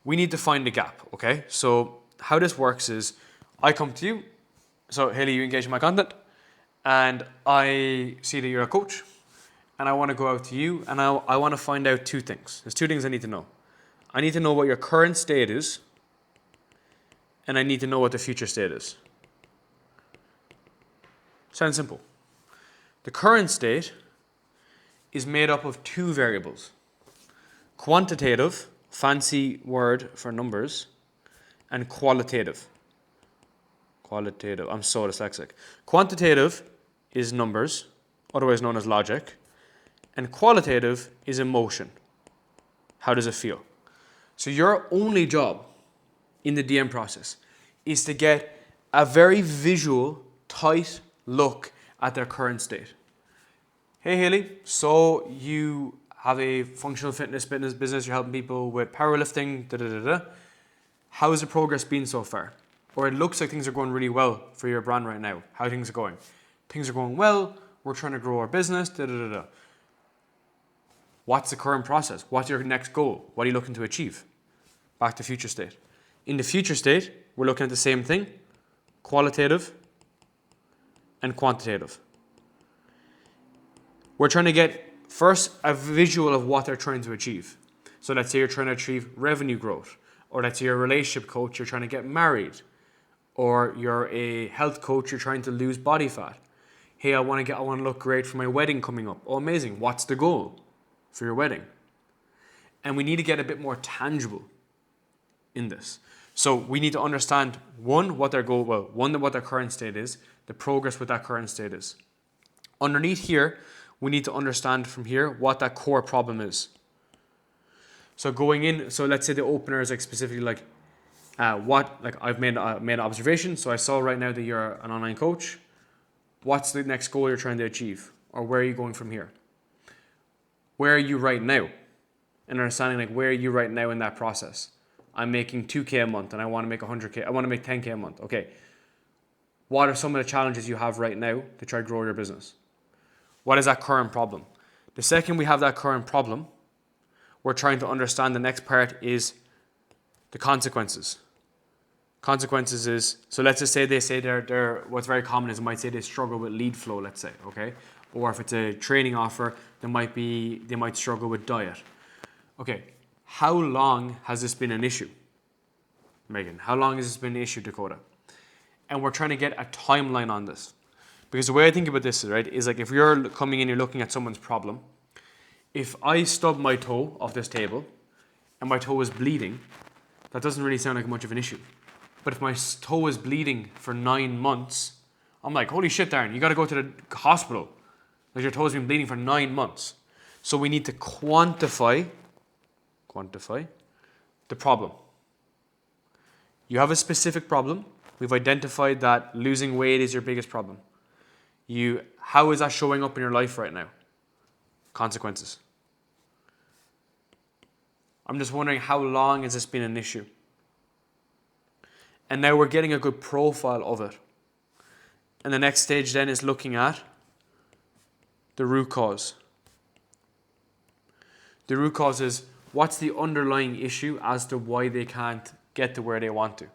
we need to find the gap, okay? So how this works is I come to you, so Haley, you engage in my content, and I see that you're a coach, and I want to go out to you, and I want to find out two things. There's two things I need to know. I need to know what your current state is, and I need to know what the future state is. Sounds simple. The current state is made up of two variables. Quantitative, fancy word for numbers, and qualitative. Qualitative, I'm so dyslexic. Quantitative is numbers, otherwise known as logic, and qualitative is emotion. How does it feel? So your only job in the DM process is to get a very visual, tight look at their current state. Hey Haley, so you have a functional fitness business, you're helping people with powerlifting, How has the progress been so far? Or it looks like things are going really well for your brand right now. How are things going? Things are going well, we're trying to grow our business, What's the current process? What's your next goal? What are you looking to achieve? Back to future state. In the future state, we're looking at the same thing, qualitative and quantitative. We're trying to get first a visual of what they're trying to achieve. So let's say you're trying to achieve revenue growth, or let's say you're a relationship coach, you're trying to get married, or you're a health coach, you're trying to lose body fat. Hey, I want to look great for my wedding coming up. Oh, amazing. What's the goal for your wedding? And we need to get a bit more tangible in this. So we need to understand what their current state is, the progress with that current state is. Underneath here, we need to understand from here what that core problem is. So going in, so let's say the opener is like specifically like I've made an observation. So I saw right now that you're an online coach. What's the next goal you're trying to achieve? Or where are you going from here? Where are you right now? And understanding like where are you right now in that process? I'm making 2K a month and I want to make 100K. I want to make 10K a month. Okay. What are some of the challenges you have right now to try to grow your business? What is that current problem? The second we have that current problem, we're trying to understand the next part is the consequences. Consequences is, so let's just say they say they're what's very common is they might say they struggle with lead flow, let's say, okay? Or if it's a training offer, they might struggle with diet. Okay, how long has this been an issue? Megan, how long has this been an issue, Dakota? And we're trying to get a timeline on this. Because the way I think about this, right, is like if you're coming in, you're looking at someone's problem. If I stub my toe off this table and my toe is bleeding, that doesn't really sound like much of an issue. But if my toe is bleeding for 9 months, I'm like, holy shit, Darren, you got to go to the hospital. Like your toe's been bleeding for 9 months. So we need to quantify the problem. You have a specific problem. We've identified that losing weight is your biggest problem. How is that showing up in your life right now? Consequences. I'm just wondering how long has this been an issue? And now we're getting a good profile of it. And the next stage then is looking at the root cause. The root cause is what's the underlying issue as to why they can't get to where they want to.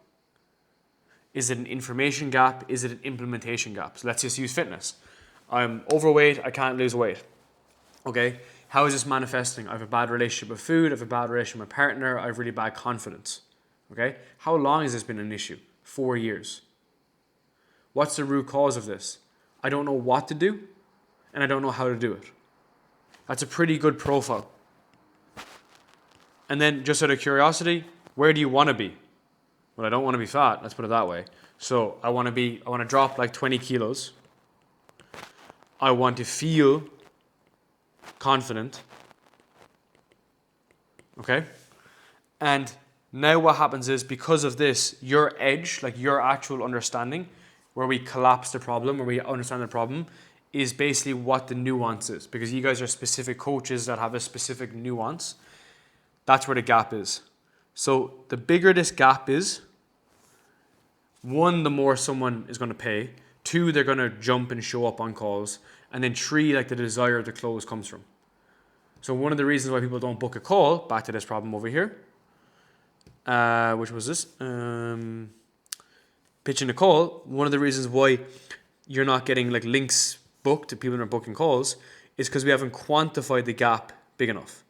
Is it an information gap? Is it an implementation gap? So let's just use fitness. I'm overweight, I can't lose weight. Okay, how is this manifesting? I have a bad relationship with food, I have a bad relationship with my partner, I have really bad confidence. Okay, how long has this been an issue? 4 years. What's the root cause of this? I don't know what to do, and I don't know how to do it. That's a pretty good profile. And then just out of curiosity, where do you want to be? Well, I don't want to be fat, let's put it that way. So I want to drop like 20 kilos. I want to feel confident. Okay? And now what happens is because of this, your edge, like your actual understanding, where we collapse the problem, where we understand the problem, is basically what the nuance is. Because you guys are specific coaches that have a specific nuance. That's where the gap is. So the bigger this gap is, 1, the more someone is going to pay. 2, they're going to jump and show up on calls. And then 3, like the desire to close comes from. So one of the reasons why people don't book a call, back to this problem over here, which was this, pitching a call. One of the reasons why you're not getting like links booked to people that are booking calls is because we haven't quantified the gap big enough.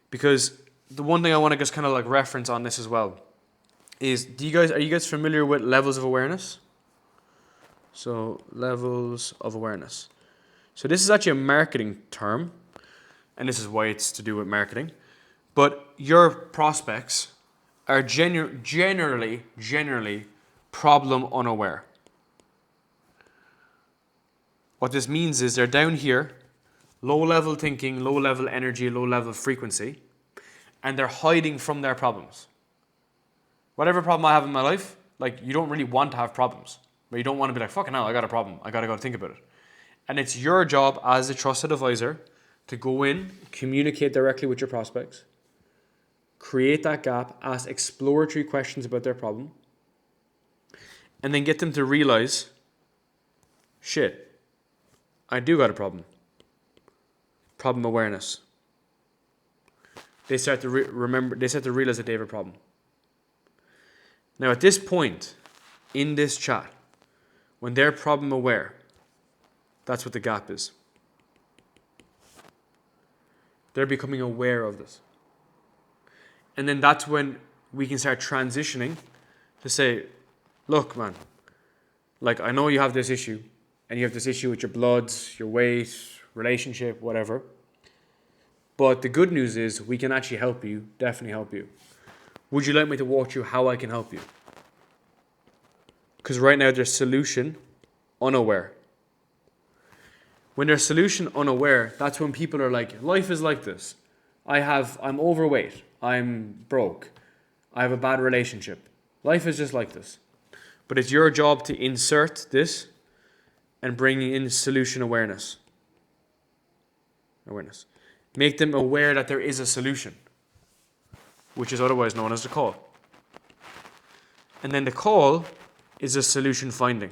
Because the one thing I want to just kind of like reference on this as well is, are you guys familiar with levels of awareness? So levels of awareness. So this is actually a marketing term, and this is why it's to do with marketing. But your prospects are generally problem unaware. What this means is they're down here, low level thinking, low level energy, low level frequency, and they're hiding from their problems. Whatever problem I have in my life, like, you don't really want to have problems, but you don't want to be like, fucking hell, I got a problem, I gotta go think about it. And it's your job as a trusted advisor to go in, communicate directly with your prospects, create that gap, ask exploratory questions about their problem, and then get them to realize, shit, I do got a problem. Problem awareness. They start to realize that they have a problem. Now at this point, in this chat, when they're problem aware, that's what the gap is. They're becoming aware of this. And then that's when we can start transitioning to say, look, man, like, I know you have this issue, and you have this issue with your bloods, your weight, relationship, whatever. But the good news is we can actually help you, definitely help you. Would you like me to walk through how I can help you? Because right now they're solution unaware. When they're solution unaware, that's when people are like, life is like this. I'm overweight. I'm broke. I have a bad relationship. Life is just like this. But it's your job to insert this and bring in solution awareness. Make them aware that there is a solution, which is otherwise known as the call. And then the call is a solution finding.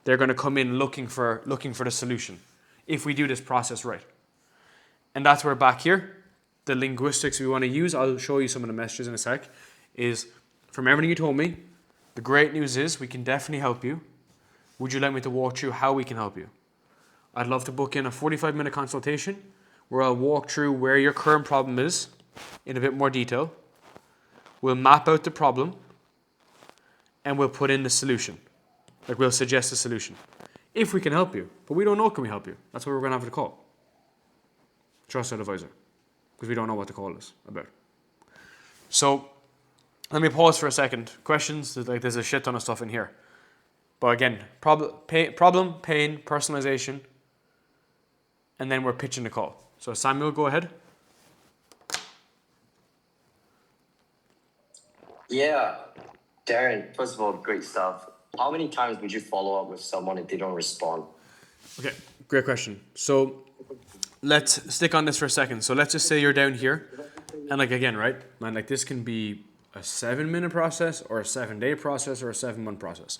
They're going to come in looking for the solution if we do this process right. And that's where back here, the linguistics we want to use, I'll show you some of the messages in a sec, is from everything you told me, the great news is we can definitely help you. Would you like me to walk through how we can help you? I'd love to book in a 45-minute consultation where I'll walk through where your current problem is in a bit more detail. We'll map out the problem and we'll put in the solution. Like, we'll suggest a solution. If we can help you. But we don't know, can we help you? That's why we're going to have the call. Trusted advisor. Because we don't know what the call is about. So, let me pause for a second. Questions? There's a shit ton of stuff in here. But again, problem, pain, personalization, and then we're pitching the call. So Samuel, go ahead. Yeah, Darren, first of all, great stuff. How many times would you follow up with someone if they don't respond? Okay, great question. So let's stick on this for a second. So let's just say you're down here, and like, again, right, man, like, this can be a 7-minute process or a 7-day process or a 7-month process.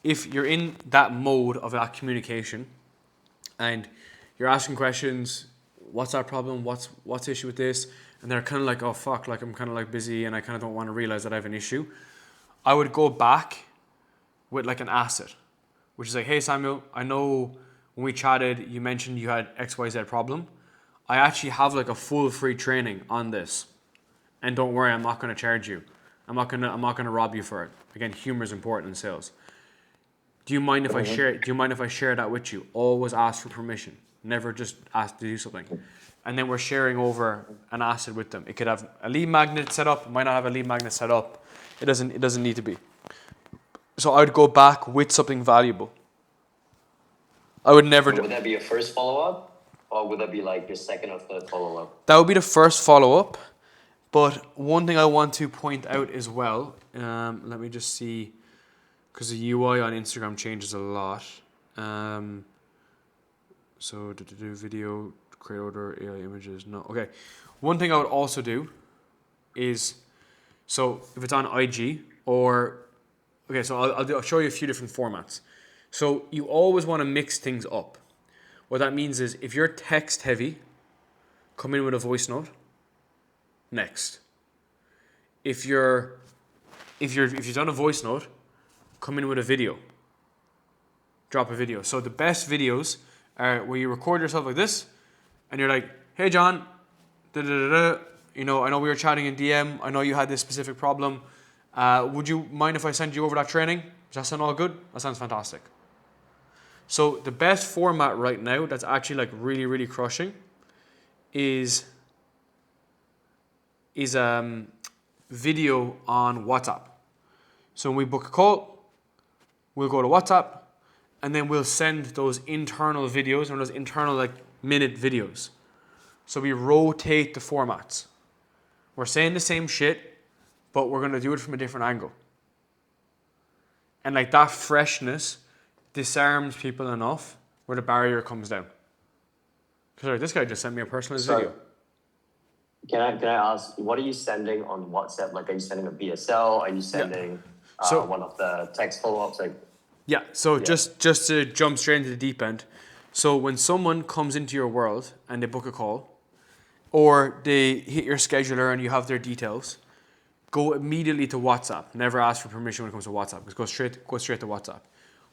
If you're in that mode of that communication and you're asking questions, what's our problem? What's the issue with this? And they're kind of like, oh fuck, like, I'm kind of like busy and I kind of don't want to realize that I have an issue. I would go back with like an asset, which is like, hey Samuel, I know when we chatted, you mentioned you had XYZ problem. I actually have like a full free training on this. And don't worry, I'm not going to charge you. I'm not going to rob you for it. Again, humor is important in sales. Do you mind if I share that with you? Always ask for permission. Never just ask to do something. And then we're sharing over an asset with them. It could have a lead magnet set up, it might not have a lead magnet set up. It doesn't need to be. So I would go back with something valuable. I would never Would that be your first follow-up? Or would that be like your second or third follow-up? That would be the first follow-up. But one thing I want to point out as well, let me just see, because the UI on Instagram changes a lot. So do video, create order, AI images, no. Okay. One thing I would also do is, so if it's on IG or, okay, so I'll show you a few different formats. So you always want to mix things up. What that means is if you're text heavy, come in with a voice note. Next. if you've done a voice note, come in with a video. Drop a video. So the best videos are where you record yourself like this, and you're like, "Hey John, da da da da. You know, I know we were chatting in DM. I know you had this specific problem. Would you mind if I send you over that training? Does that sound all good? That sounds fantastic." So the best format right now that's actually like really, really crushing is video on WhatsApp. So when we book a call, we'll go to WhatsApp, and then we'll send those internal videos or those internal like minute videos. So we rotate the formats. We're saying the same shit, but we're gonna do it from a different angle. And like that freshness disarms people enough where the barrier comes down. Sorry, this guy just sent me a personalized video. Can I ask, what are you sending on WhatsApp? Like, are you sending a BSL? Are you sending one of the text follow-ups? Like, just to jump straight into the deep end. So when someone comes into your world and they book a call, or they hit your scheduler and you have their details, go immediately to WhatsApp. Never ask for permission when it comes to WhatsApp, because go straight to WhatsApp.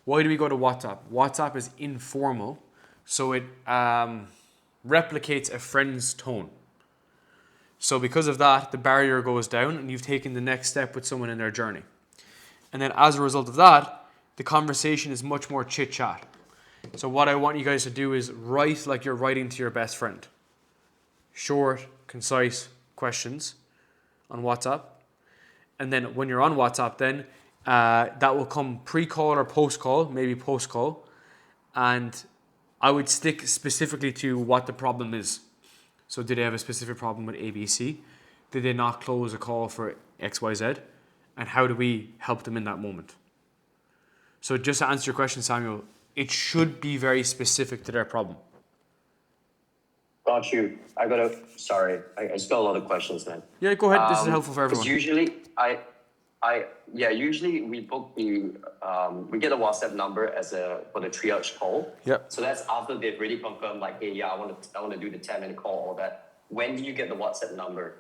Why do we go to WhatsApp? WhatsApp is informal, so it replicates a friend's tone. So because of that, the barrier goes down and you've taken the next step with someone in their journey. And then as a result of that, the conversation is much more chit-chat. So what I want you guys to do is write like you're writing to your best friend. Short, concise questions on WhatsApp. And then when you're on WhatsApp then, that will come pre-call or post-call, maybe post-call. And I would stick specifically to what the problem is. So did they have a specific problem with ABC? Did they not close a call for XYZ? And how do we help them in that moment? So just to answer your question, Samuel, it should be very specific to their problem. Got you. Sorry, I just got a lot of questions, man. Yeah, go ahead. This is helpful for everyone. Usually, usually we book we get a WhatsApp number for the triage call. Yep. So that's after they've really confirmed, like, hey, I want to do the 10-minute call, all that. When do you get the WhatsApp number?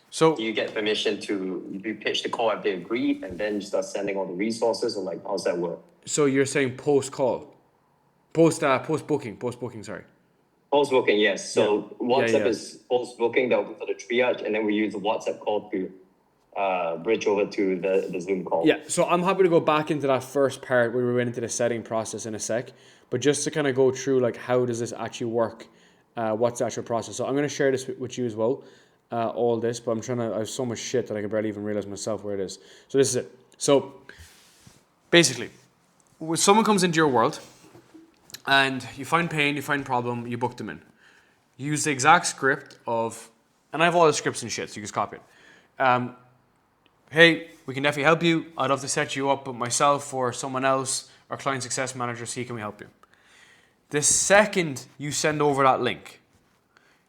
So do you get permission you pitch the call if they agree, and then you start sending all the resources, or like, how's that work? So you're saying post-call, post-booking, sorry. Post-booking, yes. So WhatsApp is post-booking, that will be for the triage, and then we use the WhatsApp call to bridge over to the Zoom call. Yeah, so I'm happy to go back into that first part where we went into the setting process in a sec, but just to kind of go through like how does this actually work, what's the actual process. So I'm going to share this with you as well, all this, but I have so much shit that I can barely even realize myself where it is. So this is it. So basically, when someone comes into your world and you find pain, you find problem, you book them in. You use the exact script and I have all the scripts and shit, so you just copy it. Hey, we can definitely help you. I'd love to set you up with myself or someone else, our client success manager, see can we help you. The second you send over that link,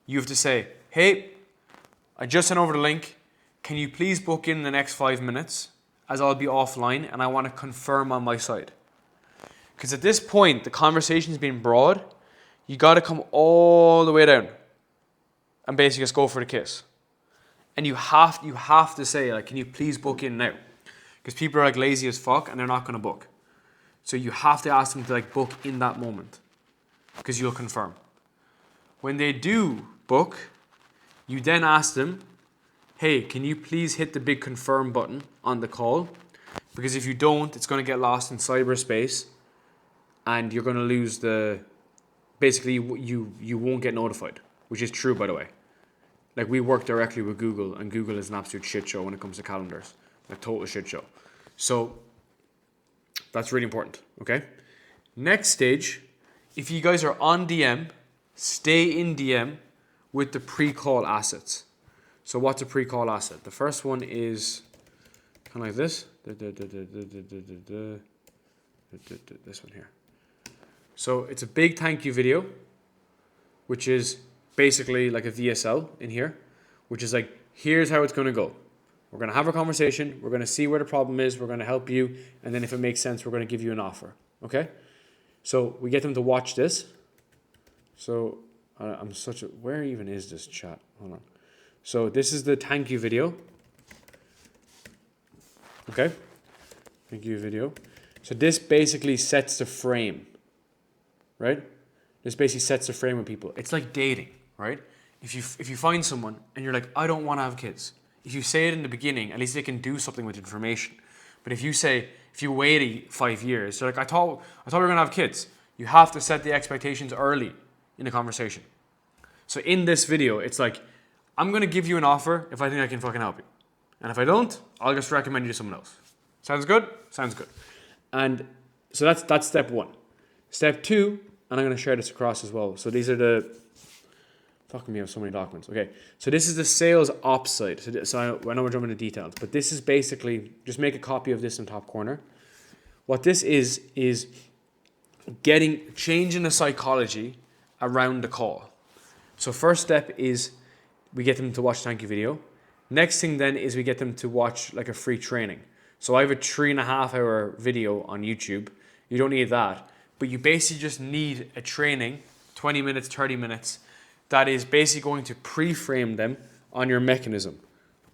you have to say, hey, I just sent over the link. Can you please book in the next 5 minutes, as I'll be offline and I want to confirm on my side. Because at this point, the conversation's been broad. You got to come all the way down and basically just go for the kiss. And you have to say, like, can you please book in now? Because people are like lazy as fuck and they're not going to book. So you have to ask them to like book in that moment, because you'll confirm. When they do book, you then ask them, hey, can you please hit the big confirm button on the call? Because if you don't, it's going to get lost in cyberspace and you're going to lose basically you won't get notified, which is true, by the way. Like, we work directly with Google, and Google is an absolute shit show when it comes to calendars. Like, total shit show. So that's really important, okay? Next stage, if you guys are on DM, stay in DM with the pre-call assets. So what's a pre-call asset? The first one is kind of like this. This one here. So it's a big thank you video, which is basically like a VSL in here, which is like, here's how it's going to go. We're going to have a conversation. We're going to see where the problem is. We're going to help you. And then if it makes sense, we're going to give you an offer. Okay? So we get them to watch this. So where even is this chat? Hold on. So this is the thank you video. Okay. Thank you, video. So this basically sets the frame, right? This basically sets the frame with people. It's like dating, right? If you find someone and you're like, I don't want to have kids. If you say it in the beginning, at least they can do something with information. But if you wait 5 years, you're like, I thought we were gonna have kids. You have to set the expectations early in the conversation. So in this video, it's like, I'm gonna give you an offer if I think I can fucking help you. And if I don't, I'll just recommend you to someone else. Sounds good? Sounds good. And so that's step 1. Step 2, and I'm gonna share this across as well. So these are the, fucking me, I have so many documents. Okay, so this is the sales ops side. So I know we're jumping into details, but this is basically, just make a copy of this in the top corner. What this is changing the psychology around the call. So first step is we get them to watch thank you video. Next thing then is we get them to watch like a free training. So I have a 3.5 hour video on YouTube. You don't need that, but you basically just need a training, 20 minutes, 30 minutes, that is basically going to pre-frame them on your mechanism.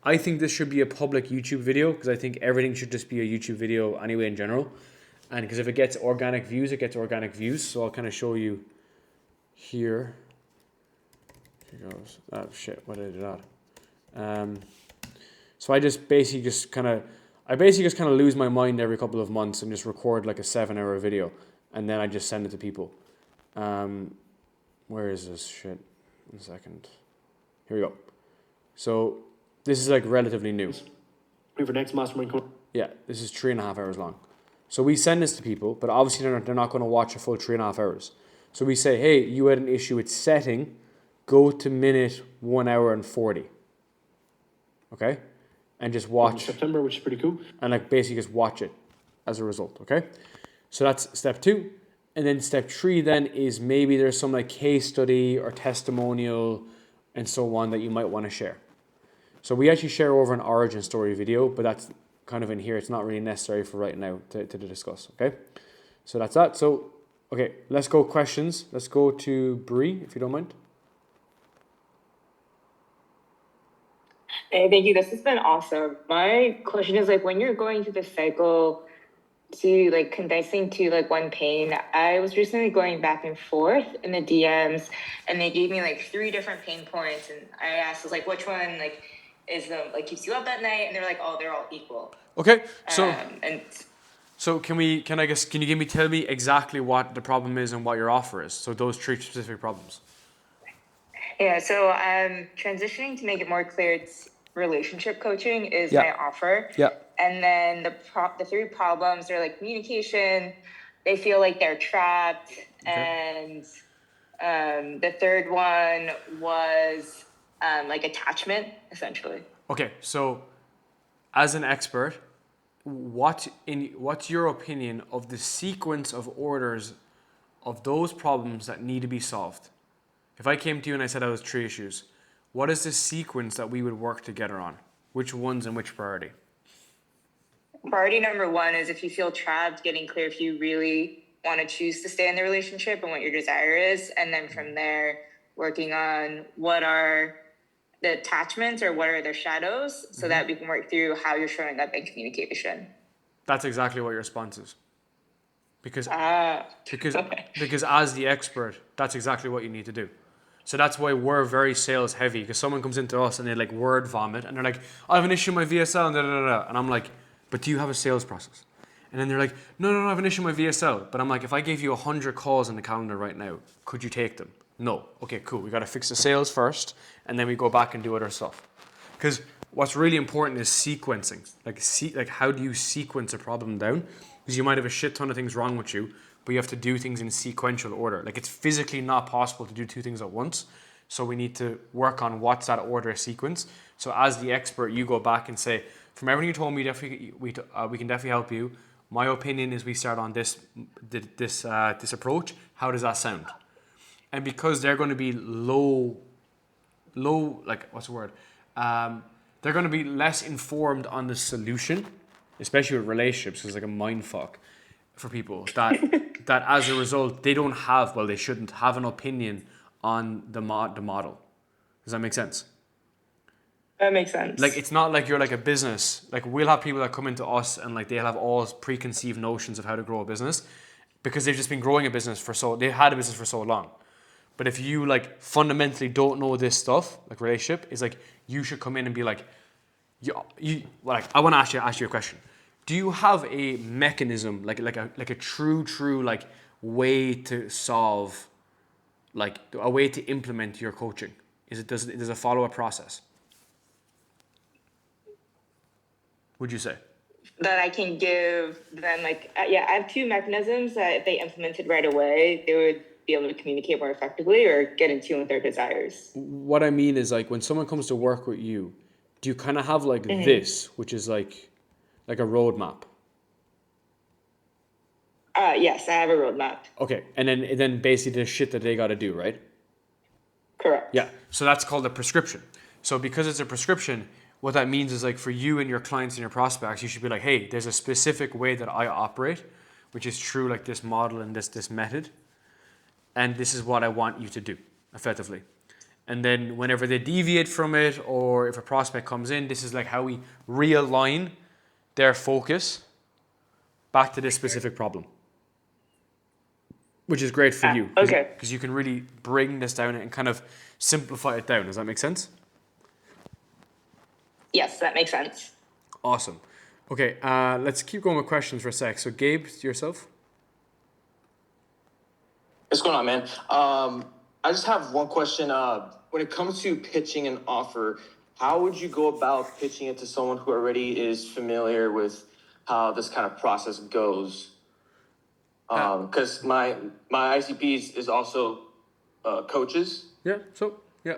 I think this should be a public YouTube video because I think everything should just be a YouTube video anyway in general. And because if it gets organic views, it gets organic views. So I'll kind of show you here. Here goes. Oh shit, what did I do that? So I basically just kind of lose my mind every couple of months and just record like a 7-hour video. And then I just send it to people. Where is this shit? 1 second. Here we go. So this is like relatively new. For next mastermind. Yeah, this is 3.5 hours long. So we send this to people, but obviously they're not going to watch a full 3.5 hours. So we say, hey, you had an issue with setting, go to minute 1 hour and 40. Okay? And just watch. September, which is pretty cool. And like basically just watch it as a result, okay? So that's step 2. And then step 3 then is maybe there's some like case study or testimonial and so on that you might want to share. So we actually share over an origin story video, but that's kind of in here. It's not really necessary for right now to discuss, okay? So that's that. So, okay, let's go questions. Let's go to Bree, if you don't mind. Hey, thank you. This has been awesome. My question is like when you're going through the cycle to like condensing to like one pain, I was recently going back and forth in the DMs and they gave me like 3 different pain points and I asked like which one like is the like keeps you up at night and they're like, oh, they're all equal. Okay, so can you tell me exactly what the problem is and what your offer is? So those 3 specific problems. Yeah, so I'm transitioning to make it more clear. It's relationship coaching is my offer. Yeah. And then the 3 problems are like communication. They feel like they're trapped. Okay. And the third one was like attachment, essentially. Okay, so as an expert, what's your opinion of the sequence of orders of those problems that need to be solved? If I came to you and I said I was 3 issues, what is the sequence that we would work together on? Which ones and which priority? Priority number 1 is if you feel trapped, getting clear if you really want to choose to stay in the relationship and what your desire is. And then from there, working on what are the attachments or what are their shadows so that we can work through how you're showing up in communication. That's exactly what your response is. Because as the expert, that's exactly what you need to do. So that's why we're very sales heavy, because someone comes into us and they like word vomit and they're like, I have an issue with my VSL and da da da. And I'm like, but do you have a sales process? And then they're like, no, I have an issue with my VSL. But I'm like, if I gave you 100 calls in the calendar right now, could you take them? No. Okay, cool. We got to fix the sales first and then we go back and do other stuff. Because what's really important is sequencing. Like how do you sequence a problem down? Because you might have a shit ton of things wrong with you, but you have to do things in sequential order. Like it's physically not possible to do 2 things at once. So we need to work on what's that order sequence. So as the expert, you go back and say, from everything you told me, we can definitely help you. My opinion is we start on this approach. How does that sound? And because they're going to be low, like what's the word? They're going to be less informed on the solution, especially with relationships, because it's like a mind fuck for people that as a result they shouldn't have an opinion on the model. Does that make sense? That makes sense. Like, it's not like you're like a business. Like, we'll have people that come into us and like they'll have all preconceived notions of how to grow a business because they've just been growing a business they've had a business for so long. But if you like fundamentally don't know this stuff, like relationship, is like you should come in and be like, like I want to ask you a question. Do you have a mechanism, like a true like way to solve, like a way to implement your coaching? Does it follow a process? Would you say? That I can give them, like, yeah, I have two mechanisms that if they implemented right away, they would be able to communicate more effectively or get in tune with their desires. What I mean is, like, when someone comes to work with you, do you kind of have like this, which is like a roadmap? Yes, I have a roadmap. Okay, and then basically the shit that they got to do, right? Correct. Yeah. So that's called a prescription. So because it's a prescription, what that means is, like, for you and your clients and your prospects, you should be like, hey, there's a specific way that I operate, which is true, like this model and this method, and this is what I want you to do effectively. And then whenever they deviate from it, or if a prospect comes in, this is like how we realign their focus back to this specific problem, which is great for you. Okay. Because you can really bring this down and kind of simplify it down. Does that make sense? Yes, that makes sense. Awesome. Okay, let's keep going with questions for a sec. So Gabe, yourself? What's going on, man? I just have one question. When it comes to pitching an offer, how would you go about pitching it to someone who already is familiar with how this kind of process goes? Because my ICPs is also coaches. Yeah, yeah.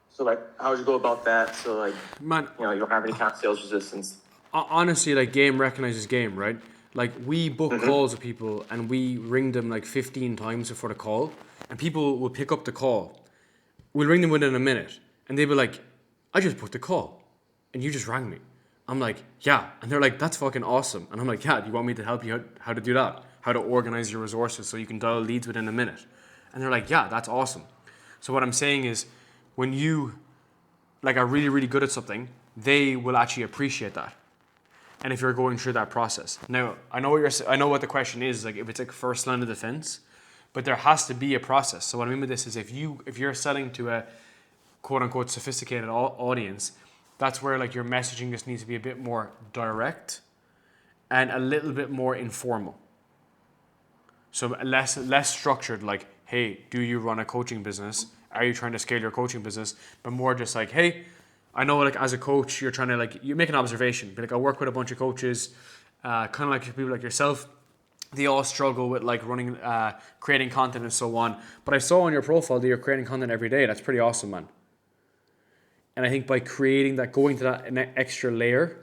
So, like, how would you go about that? So, like, Man, you don't have any kind of sales resistance. honestly, like, game recognizes game, right? Like, we book calls with people and we ring them like 15 times before the call, and people will pick up the call. We'll ring them within a minute and they'll be like, I just booked the call and you just rang me. I'm like, yeah. And they're like, that's fucking awesome. And I'm like, yeah, do you want me to help you how to do that? How to organize your resources so you can dial leads within a minute? And they're like, yeah, that's awesome. So what I'm saying is, when you like are really, really good at something, they will actually appreciate that. And if you're going through that process. Now, I know what the question is, like if it's like first line of defense, but there has to be a process. So what I mean by this is, if you're selling to a quote unquote sophisticated audience, that's where like your messaging just needs to be a bit more direct and a little bit more informal. So less structured, like, hey, do you run a coaching business? Are you trying to scale your coaching business? But more just like, hey, I know, like, as a coach, you're trying to, like, you make an observation. Be like, I work with a bunch of coaches, kind of like people like yourself. They all struggle with like running, creating content and so on. But I saw on your profile that you're creating content every day. That's pretty awesome, man. And I think by creating that, going to that extra layer,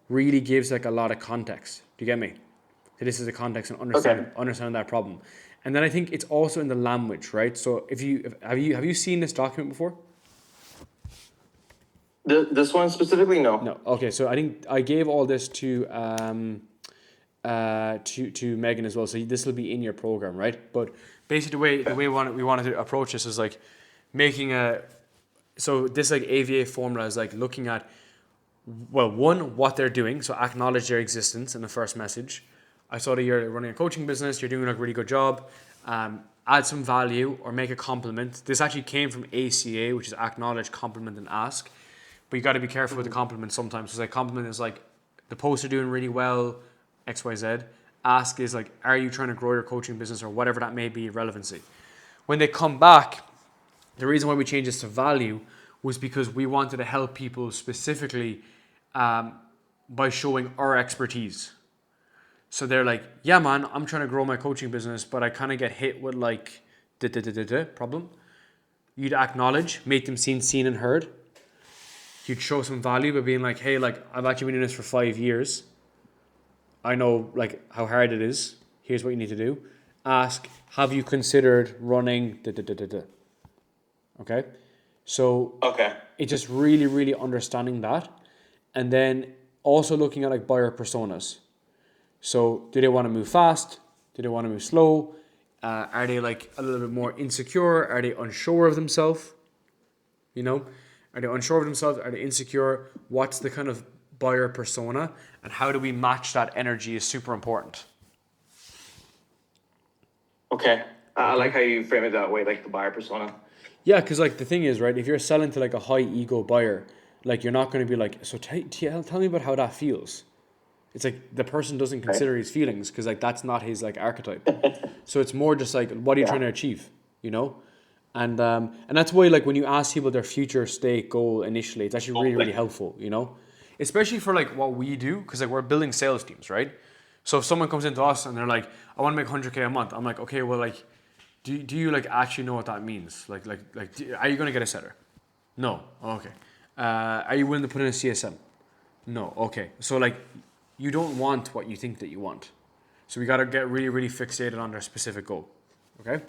really gives like a lot of context. Do you get me? So this is the context and understand that problem. And then I think it's also in the language, right? So have you seen this document before? This one specifically, no. No. Okay, so I think I gave all this to Megan as well. So this will be in your program, right? But basically the way we wanted to approach this is like making so this like AVA formula is like looking at, well, one, what they're doing, so acknowledge their existence in the first message. I saw that you're running a coaching business, you're doing a really good job. Add some value or make a compliment. This actually came from ACA, which is acknowledge, compliment, and ask. But you got to be careful with the compliment sometimes. So like compliment is like, the posts are doing really well, XYZ. Ask is like, are you trying to grow your coaching business, or whatever that may be, relevancy. When they come back, the reason why we changed this to value was because we wanted to help people specifically by showing our expertise. So they're like, yeah, man, I'm trying to grow my coaching business, but I kind of get hit with like problem. You'd acknowledge, make them seen and heard. You'd show some value by being like, hey, like, I've actually been doing this for 5 years. I know like how hard it is. Here's what you need to do. Ask, have you considered running Okay? So it's just really, really understanding that. And then also looking at like buyer personas. So do they want to move fast? Do they want to move slow? Are they like a little bit more insecure? Are they unsure of themselves? You know? Are they unsure of themselves? Are they insecure? What's the kind of buyer persona? And how do we match that energy is super important. Okay. I like how you frame it that way, like the buyer persona. Yeah, because like the thing is, right, if you're selling to like a high ego buyer, like you're not going to be like, so tell me about how that feels. It's like the person doesn't consider his feelings because like that's not his like archetype. So it's more just like, what are you trying to achieve, you know? And that's why like when you ask people their future state goal initially, it's actually really, really helpful, you know? Especially for like what we do, because like we're building sales teams, right? So if someone comes into us and they're like, I want to make 100K a month, I'm like, okay, well like, do you like actually know what that means? Like, are you going to get a setter? No. Okay. Are you willing to put in a CSM? No. Okay. So like, you don't want what you think that you want. So we got to get really, really fixated on their specific goal. Okay.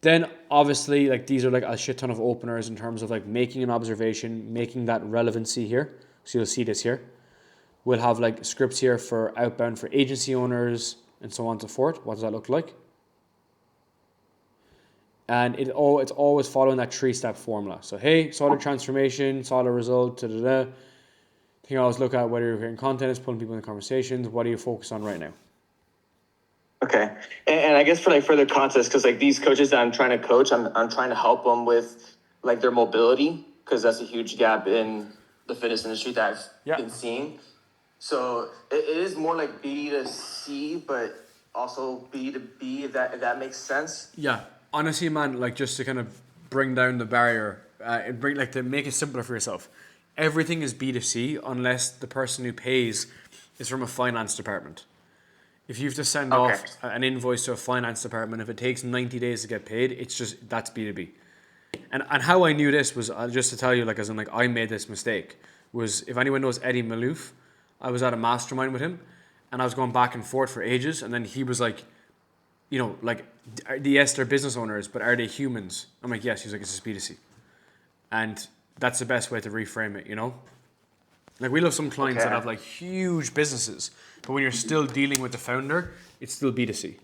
Then obviously like these are like a shit ton of openers in terms of like making an observation, making that relevancy here. So you'll see this here. We'll have like scripts here for outbound for agency owners and so on and so forth. What does that look like? And it's always following that 3-step formula. So hey, saw the transformation, saw the result, da-da-da. Thing I always look at whether you're creating content, is pulling people in conversations. What are you focused on right now? Okay. And I guess for like further context, because like these coaches that I'm trying to coach, I'm trying to help them with like their mobility, because that's a huge gap in the fitness industry that I've been seeing. So it is more like B to C, but also B to B, if that makes sense. Yeah, honestly, man, like just to kind of bring down the barrier, to make it simpler for yourself. Everything is B2C unless the person who pays is from a finance department. If you have to send off an invoice to a finance department, if it takes 90 days to get paid, that's B2B. And how I knew this was, just to tell you, like as in like I made this mistake, was if anyone knows Eddie Malouf, I was at a mastermind with him and I was going back and forth for ages, and then he was like, you know, like, yes, they're business owners, but are they humans? I'm like, yes. He's like, it's just B2C. And that's the best way to reframe it, you know? Like, we love some clients that have, like, huge businesses, but when you're still dealing with the founder, it's still B2C.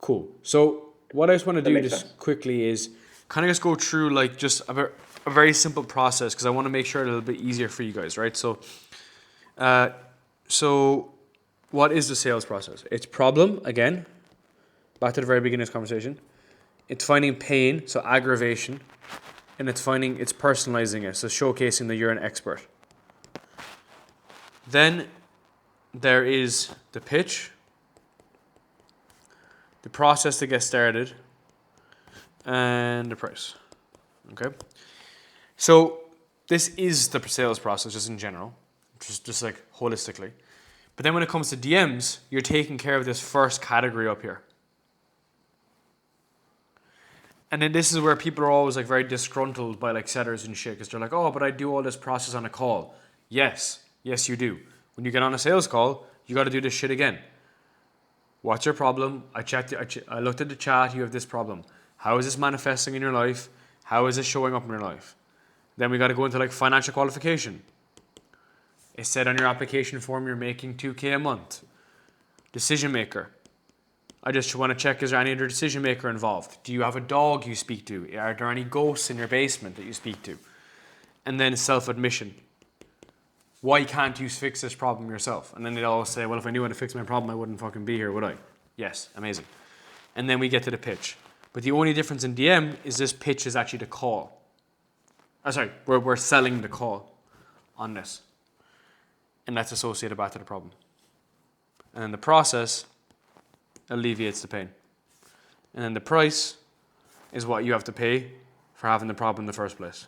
Cool. So what I just want to do just quickly is kind of just go through, like, just a very simple process, because I want to make sure it's a little bit easier for you guys, right? So what is the sales process? It's problem, again, back to the very beginning of this conversation. It's finding pain, so aggravation, and it's personalizing it, so showcasing that you're an expert. Then there is the pitch, the process to get started, and the price. Okay? So this is the sales process just in general, just like holistically. But then when it comes to DMs, you're taking care of this first category up here. And then this is where people are always like very disgruntled by like setters and shit, because they're like, oh, but I do all this process on a call. Yes, you do. When you get on a sales call, you got to do this shit again. What's your problem? I looked at the chat. You have this problem. How is this manifesting in your life? How is this showing up in your life? Then we got to go into like financial qualification. It said on your application form you're making 2K a month. Decision maker. I just want to check, is there any other decision maker involved? Do you have a dog you speak to? Are there any ghosts in your basement that you speak to? And then self-admission. Why can't you fix this problem yourself? And then they'd always say, well, if I knew how to fix my problem, I wouldn't fucking be here, would I? Yes, amazing. And then we get to the pitch. But the only difference in DM is this pitch is actually the call. We're selling the call on this. And that's associated back to the problem. And then the process alleviates the pain. And then the price is what you have to pay for having the problem in the first place.